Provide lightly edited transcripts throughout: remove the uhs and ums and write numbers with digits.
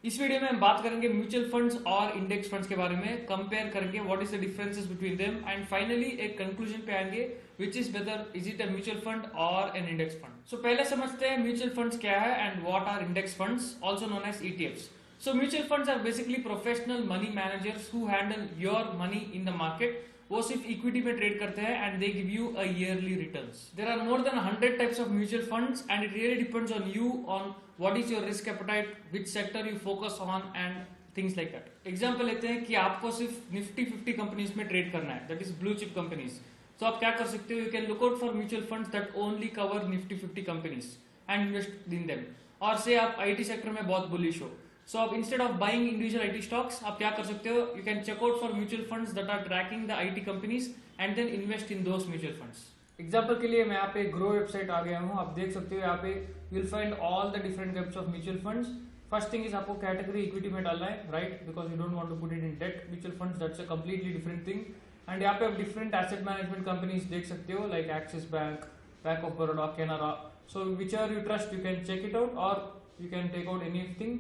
इस वीडियो में हम बात करेंगे म्यूचुअल फंड्स और इंडेक्स फंड्स के बारे में, कंपेयर करेंगे what is the differences between them and finally एक कंक्लूजन पे आएंगे which is better, is it a mutual fund और एन इंडेक्स फंड। सो पहले समझते हैं म्यूचुअल फंड्स क्या है and what are index funds also known as ETFs. So mutual funds are basically professional money managers who handle your money in the market. वो सिर्फ equity में trade करते हैं and they give you a yearly returns. There are more than 100 types of mutual funds and it really depends on you on what is your risk appetite, which sector you focus on and things like that. Example लेते हैं कि आपको सिर्फ Nifty 50 companies में trade करना है, that is blue chip companies. तो आप क्या कर सकते हो, you can look out for mutual funds that only cover nifty 50 companies and invest in them. और से आप IT सेक्टर में बहुत बुलिश हो, सो आप instead of buying individual IT stocks आप क्या कर सकते हो, you can check out for mutual funds that are tracking the IT companies and then invest in those mutual funds. Example के लिए मैं यहाँ पे ग्रो वेबसाइट आ गया हूँ, आप देख सकते हो यहाँ पे you will find all the different types of mutual funds. First thing is आपको कैटेगरी इक्विटी में डालना है, right, because you don't want to put it in debt mutual funds, that's a completely different thing. And यहाँ पे आप different asset management companies देख सकते हो like Axis bank, bank of Baroda, Canara. So which are you trust you can check it out और you can take out anything.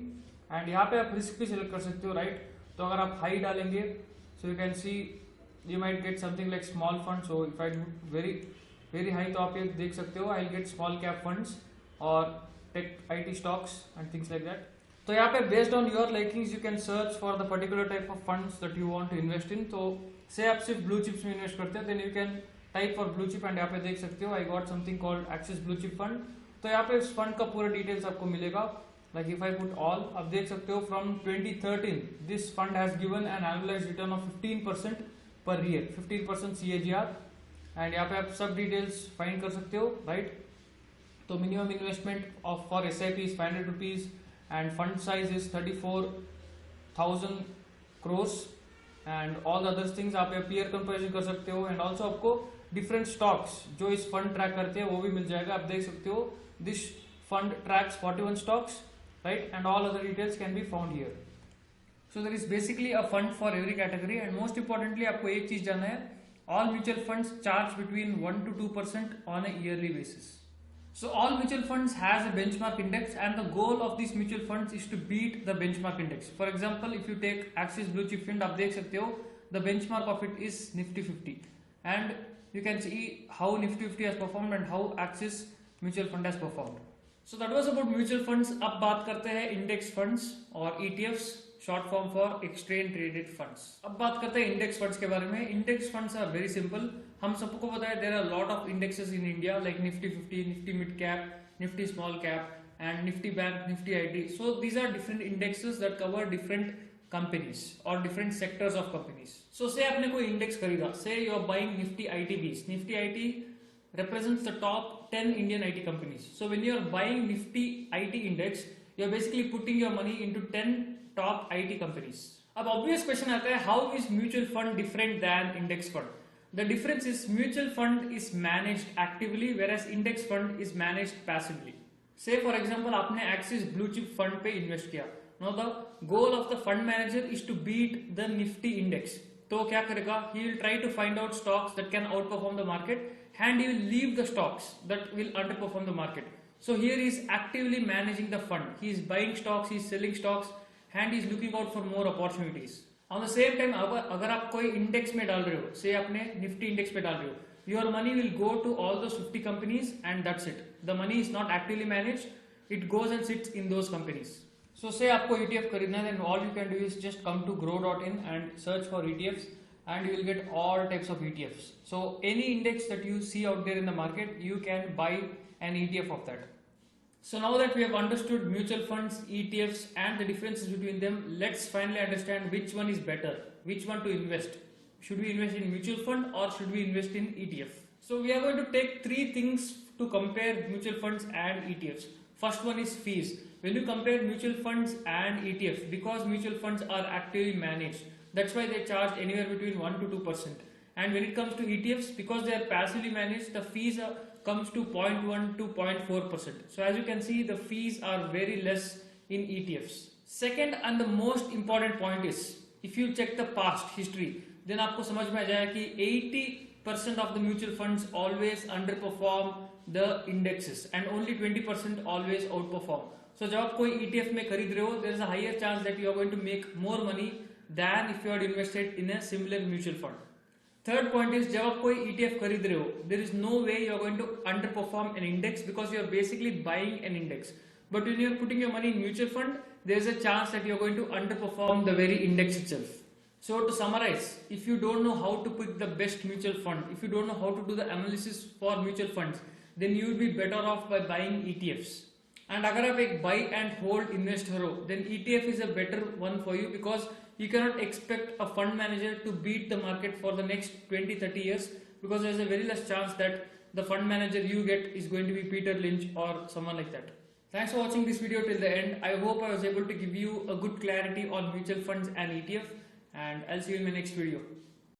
And यहाँ पे आप रिस्क भी सिलेक्ट कर सकते हो, राइट। तो अगर आप हाई डालेंगे so you can see you might get something like small fund. So if I very very high तो आप ये देख सकते हो I get small cap funds और tech IT stocks and things like that. तो यहाँ पे based on your likings you can search for the particular type of funds that you want to invest in. तो से आप सिर्फ blue chips में invest करते हो, then you can type for blue chip and यहाँ पे देख सकते हो I got something called Axis blue chip fund. तो यहाँ पे इस फंड का पूरा डिटेल्स आपको मिलेगा। Like if I put all, आप देख सकते हो from 2013 this fund has given an annualized return of 15% per year, 15% CAGR and यहाँ पे आप सब डिटेल्स फाइंड कर सकते हो, राइट। तो minimum investment of for SIP is 500 rupees and fund size is 34,000 crores and all other things। आप peer comparison कर सकते हो एंड ऑल्सो आपको डिफरेंट स्टॉक्स जो इस फंड ट्रैक करते हैं वो भी मिल जाएगा। आप देख सकते हो this fund tracks 41 stocks, right, and all other details can be found here. So there is basically a fund for every category and most importantly आपको एक चीज जानना है, all mutual funds charge between 1 to 2% on a yearly basis. So all mutual funds has a benchmark index and the goal of these mutual funds is to beat the benchmark index. For example, if you take Axis Blue Chip Fund, आप देख सकते हो the benchmark of it is Nifty 50 and you can see how Nifty 50 has performed and how Axis Mutual Fund has performed. So that was about mutual funds. अब बात करते हैं index funds और ETFs, short form for exchange traded funds. अब बात करते हैं index funds के बारे में। Index funds are very simple, हम सबको पता है there are lot of indexes in India like Nifty 50, Nifty mid cap, Nifty small cap and Nifty bank, Nifty IT. So these are different indexes that cover different companies और different sectors of companies. So से आपने कोई index खरीदा, say you are buying Nifty IT बीस, Nifty IT represents the top 10 Indian IT companies. So when you are buying Nifty IT index, you are basically putting your money into 10 top IT companies. अब obvious question आता है, how is mutual fund different than index fund? The difference is mutual fund is managed actively whereas index fund is managed passively. Say for example आपने Axis Blue Chip Fund पे invest किया. Now the goal of the fund manager is to beat the Nifty index. तो क्या करेगा? He will try to find out stocks that can outperform the market and he will leave the stocks that will underperform the market. So here he is actively managing the fund. He is buying stocks, he is selling stocks and he is looking out for more opportunities. On the same time अगर आप कोई index में डाल रहे हो, से आपने Nifty index पे डाल रहे हो, your money will go to all those 50 companies and that's it. The money is not actively managed, it goes and sits in those companies. So say आपको ETF खरीदना है, then all you can do is just come to grow.in and search for ETFs and you will get all types of ETFs. So any index that you see out there in the market, you can buy an ETF of that. So now that we have understood mutual funds, ETFs and the differences between them, let's finally understand which one is better, which one to invest. Should we invest in mutual fund or should we invest in ETF? So we are going to take three things to compare mutual funds and ETFs. First one is fees. When you compare mutual funds and ETFs, because mutual funds are actively managed, that's why they charge anywhere between 1 to 2%. And when it comes to ETFs, because they are passively managed, the fees comes to 0.1 to 0.4%. So as you can see, the fees are very less in ETFs. Second and the most important point is, if you check the past history, then आपको समझ में आ जाएगा कि 80% of the mutual funds always underperform the indexes and only 20% always outperform. So जब आप कोई ETF में खरीद रहे हो, there is a higher chance that you are going to make more money than if you had invested in a similar mutual fund. Third point is जब आप कोई ETF खरीद रहे हो, there is no way you are going to underperform an index because you are basically buying an index. But when you are putting your money in mutual fund, there is a chance that you are going to underperform the very index itself. So to summarize, if you don't know how to pick the best mutual fund, if you don't know how to do the analysis for mutual funds, then you will be better off by buying ETFs. And अगर आप एक buy and hold investor हो, then ETF is a better one for you because you cannot expect a fund manager to beat the market for the next 20-30 years because there is a very less chance that the fund manager you get is going to be Peter Lynch or someone like that. Thanks for watching this video till the end. I hope I was able to give you a good clarity on mutual funds and ETF, and I'll see you in my next video.